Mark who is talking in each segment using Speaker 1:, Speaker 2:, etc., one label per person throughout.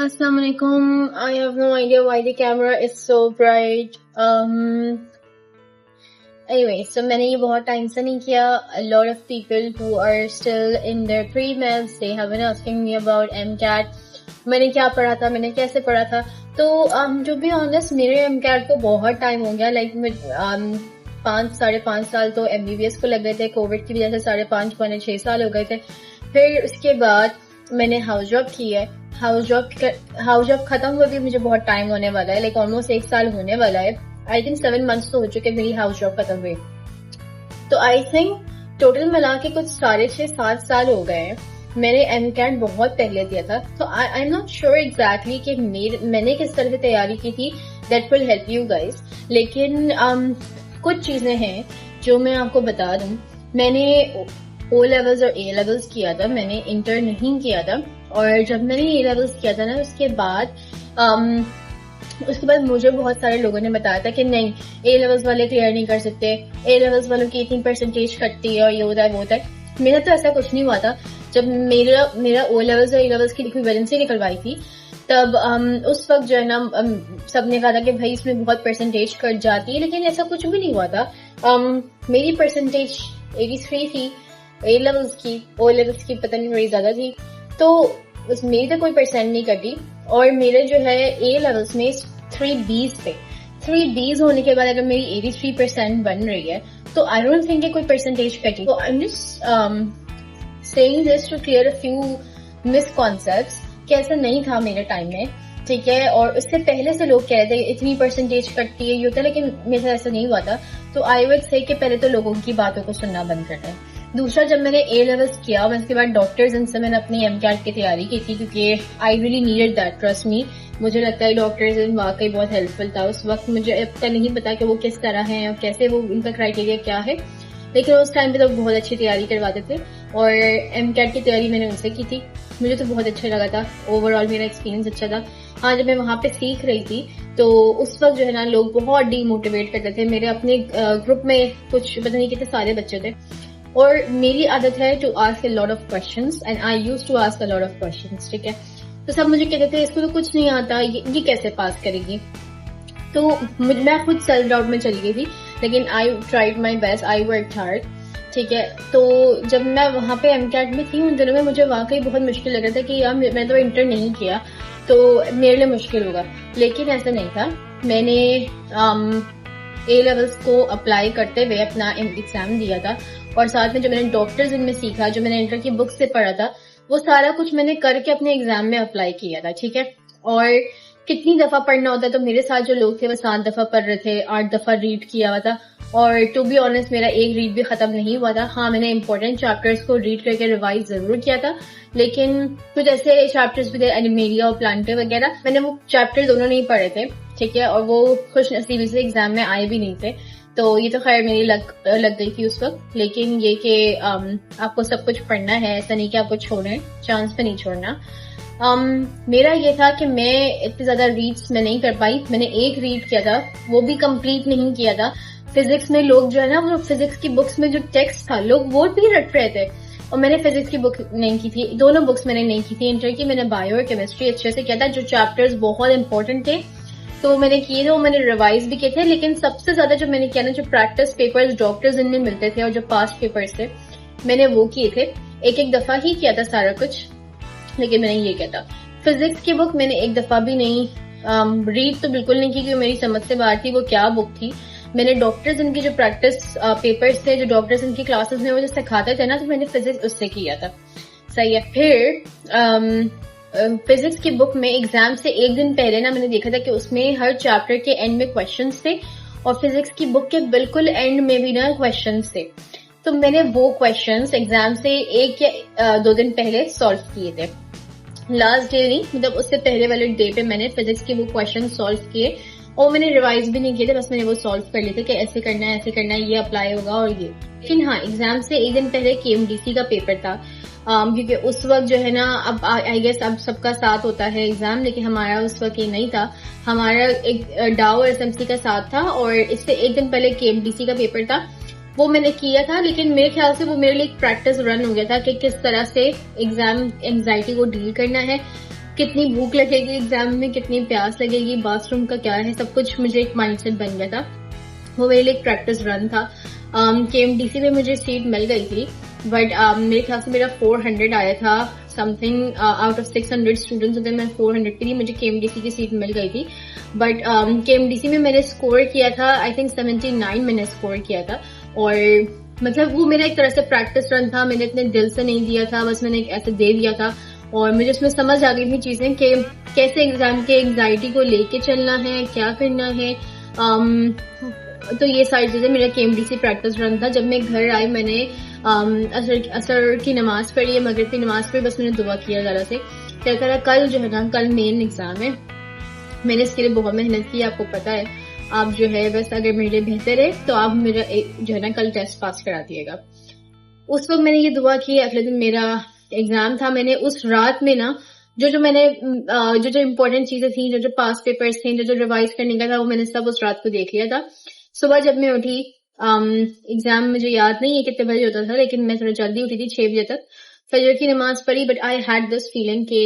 Speaker 1: Assalamu alaikum. I have no idea why the camera is so bright. Anyway, so मैंने ये बहुत time से नहीं किया. A lot of people who are still in their pre-meds, they have been asking me about MCAT. मैंने क्या पढ़ा था, मैंने कैसे पढ़ा था. तो to be honest, मेरे MCAT को बहुत टाइम हो गया. Like 5-5.5 साल तो MBBS को लग गए थे. कोविड की वजह से 5.5-6 साल हो गए थे. फिर उसके बाद मैंने हाउस जॉब की है. हाउस जॉब खत्म हुए भी मुझे बहुत टाइम होने वाला है. लाइक ऑलमोस्ट 1 साल होने वाला है. आई थिंक 7 months तो हो चुके मेरी हाउस जॉब खत्म हुई. तो आई थिंक टोटल मिला के कुछ 6.5-7 साल हो गए हैं. मैंने MCAT बहुत पहले दिया था. तो I am not sure exactly कि मैंने किस तरह से तैयारी की थी. That will help you guys. लेकिन कुछ चीजें हैं जो मैं आपको बता दूं. मैंने O levels और A levels किया था. मैंने इंटर नहीं किया था. और जब मैंने A levels किया था ना, उसके बाद मुझे बहुत सारे लोगों ने बताया था कि नहीं, A levels वाले क्लियर नहीं कर सकते, A levels वालों की इतनी परसेंटेज कटती है और ये होता है वो होता है. मेरा तो ऐसा कुछ नहीं हुआ था. जब मेरा O levels और A levels की इक्विवेलेंसी निकलवाई थी, तब उस वक्त जो है ना, सबने कहा था कि भाई इसमें बहुत परसेंटेज कट जाती है, लेकिन ऐसा कुछ भी नहीं हुआ था. मेरी परसेंटेज 83 थी. A levels की, O levels की पता नहीं मेरी ज्यादा थी. तो मेरी तो कोई परसेंट नहीं कटी. और मेरे जो है A levels में 3 B's थे. 3 B's होने के बाद अगर मेरी 83% बन रही है, तो आई डोंट थिंक कोई परसेंटेज कटी. तो I am just saying this to clear a few misconceptions कि ऐसा नहीं था मेरे टाइम में. ठीक है. और उससे पहले से लोग कह रहे थे इतनी परसेंटेज कटती है, ये होता है, लेकिन मेरे साथ ऐसा नहीं हुआ था. तो आई वुड से कि पहले तो लोगों की बातों को सुनना बंद कर दें. दूसरा, जब मैंने A levels किया, उसके बाद डॉक्टर्स इनसे मैंने अपनी MCAT की तैयारी की थी, क्योंकि I really needed that, trust me. मुझे लगता है डॉक्टर्स इन वाकई बहुत हेल्पफुल था. उस वक्त मुझे अब तक नहीं पता कि वो किस तरह हैं और कैसे वो उनका क्राइटेरिया क्या है, लेकिन उस टाइम पे तो बहुत अच्छी तैयारी करवाते थे. और MCAT की तैयारी मैंने उनसे की थी. मुझे तो बहुत अच्छा लगा था. ओवरऑल मेरा एक्सपीरियंस अच्छा था. हाँ, जब मैं वहां पे सीख रही थी तो उस वक्त जो है ना, लोग बहुत डीमोटिवेट करते थे. मेरे अपने ग्रुप में कुछ पता नहीं कितने सारे बच्चे थे, और मेरी आदत है to ask a lot of questions, and I used to ask a lot of questions. ठीक है. तो सब मुझे कहते थे इसको तो कुछ नहीं आता, ये कैसे पास करेगी. तो मैं खुद सेल्फ डाउट में चली गई थी, लेकिन I tried my best, I worked hard. ठीक है. तो जब मैं वहां पे MCAT में थी, उन दिनों में मुझे वाकई बहुत मुश्किल लग रहा था कि यार मैं तो इंटर नहीं किया तो मेरे लिए मुश्किल होगा. लेकिन ऐसा नहीं था. मैंने A levels को अप्लाई करते हुए अपना एग्जाम दिया था, और साथ में जो मैंने डॉक्टर्स इनमें सीखा, जो मैंने इंटर की बुक से पढ़ा था, वो सारा कुछ मैंने करके अपने एग्जाम में अप्लाई किया था. ठीक है. और कितनी दफा पढ़ना होता है, तो मेरे साथ जो लोग थे वो 7 दफा पढ़ रहे थे, 8 दफा रीड किया हुआ था. और टू बी ऑनेस्ट मेरा एक रीड भी खत्म नहीं हुआ था. हाँ, मैंने इंपॉर्टेंट चैप्टर्स को रीड करके रिवाइज जरूर किया था, लेकिन कुछ ऐसे चैप्टर्स भी थे, एनिमेलिया और प्लांटे वगैरह, मैंने वो चैप्टर दोनों नहीं पढ़े थे. ठीक है. और वो खुश नसीबी से एग्जाम में आए भी नहीं थे. तो ये तो खैर मेरी लग गई थी उस वक्त. लेकिन ये कि आपको सब कुछ पढ़ना है, ऐसा नहीं कि आपको छोड़ें, चांस पे नहीं छोड़ना. मेरा ये था कि मैं इतनी ज्यादा रीड्स में नहीं कर पाई. मैंने एक रीड किया था, वो भी कंप्लीट नहीं किया था. फिजिक्स में लोग जो है ना, वो फिजिक्स की बुक्स में जो टेक्स्ट था, लोग वो भी रट रहे थे, और मैंने फिजिक्स की बुक नहीं की थी. दोनों बुक्स मैंने नहीं की थी. इंटर की मैंने बायो और केमिस्ट्री अच्छे से किया था. जो चैप्टर्स बहुत इंपॉर्टेंट थे तो मैंने किए थे, वो मैंने रिवाइज भी किए थे. लेकिन सबसे ज्यादा जो मैंने किया ना, जो प्रैक्टिस पेपर्स डॉक्टर्स इनमें मिलते थे और जो पास्ट पेपर्स थे, मैंने वो किए थे. एक दफा ही किया था सारा कुछ, लेकिन मैंने ये किया था. फिजिक्स की बुक मैंने एक दफा भी नहीं रीड तो बिल्कुल नहीं की, क्योंकि मेरी समझ से बाहर थी वो क्या बुक थी. मैंने डॉक्टर्स इनकी जो प्रैक्टिस पेपर्स थे, जो डॉक्टर्स इनकी क्लासेस में वो जो सिखाते थे ना, तो मैंने फिजिक्स उससे किया था. सही है. फिर फिजिक्स की बुक में एग्जाम से एक दिन पहले ना, मैंने देखा था कि उसमें हर चैप्टर के एंड में क्वेश्चंस थे, और फिजिक्स की बुक के बिल्कुल एंड में भी ना क्वेश्चंस थे. तो मैंने वो क्वेश्चंस एग्जाम से 1 या 2 दिन पहले सॉल्व किए थे. लास्ट डे नहीं, मतलब उससे पहले वाले डे पे मैंने फिजिक्स की वो क्वेश्चन सॉल्व किए, और मैंने रिवाइज भी नहीं किए थे. बस मैंने वो सॉल्व कर लिए थे कि ऐसे करना है, ऐसे करना है, ये अप्लाई होगा और ये. लेकिन हाँ, एग्जाम से एक दिन पहले KMDC का पेपर था, क्योंकि उस वक्त जो है ना, अब आई गेस अब सबका साथ होता है एग्जाम, लेकिन हमारा उस वक्त ये नहीं था. हमारा एक डाउ और SMC का साथ था, और इससे एक दिन पहले KMDC का पेपर था. वो मैंने किया था, लेकिन मेरे ख्याल से वो मेरे लिए एक प्रैक्टिस रन हो गया था कि किस तरह से एग्जाम एंजाइटी को डील करना है. کتنی بھوک لگے گی ایگزام میں, کتنی پیاس لگے گی, باتھ روم کا کیا ہے, سب کچھ مجھے ایک مائنڈ سیٹ بن گیا تھا. وہ میرے لیے ایک پریکٹس رن تھا. KMDC میں مجھے سیٹ مل گئی تھی, بٹ میرے خیال سے میرا 400 آیا تھا some thing out of 600 students ہوتے, میں 400 کے لیے مجھے KMDC کی سیٹ مل گئی تھی. بٹ KMDC میں میں نے اسکور کیا تھا آئی تھنک 79 میں نے اسکور کیا تھا. اور مطلب وہ میرا ایک طرح سے پریکٹس رن تھا, میں نے اتنے دل سے نہیں دیا تھا, بس میں نے ایسے دے دیا تھا. اور مجھے اس میں سمجھ آ گئی تھی چیزیں کہ کیسے ایگزام کے انگزائٹی کو لے کے چلنا ہے, کیا کرنا ہے. تو یہ ساری چیزیں میرا KMDC پریکٹس رن تھا. جب میں گھر آئی میں نے اثر کی نماز پڑھی, مغرب کی نماز پڑھی, بس میں نے دعا کیا ذرا سے, کیا کرا کل جو ہے نا, کل مین ایگزام ہے. میں نے اس کے لیے بہت محنت کی, آپ کو پتا ہے. آپ جو ہے بس اگر میرے لیے بہتر ہے تو آپ میرا جو ہے نا کل ٹیسٹ پاس کرا دیے گا. اس وقت میں نے یہ دعا کی. اگلے دن میرا ایگزام تھا. میں نے اس رات میں نا جو میں نے جو امپورٹنٹ چیزیں تھیں, جو پاس پیپرز تھے, جو ریوائز کرنے کا تھا, وہ میں نے سب اس رات کو دیکھ لیا تھا. صبح جب میں اٹھی, ایگزام مجھے یاد نہیں ہے کتنے بجے ہوتا تھا, لیکن میں تھوڑا جلدی اٹھی تھی 6 بجے تک. فجر کی نماز پڑھی, but I had this feeling کہ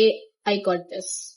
Speaker 1: آئی گاٹ دس.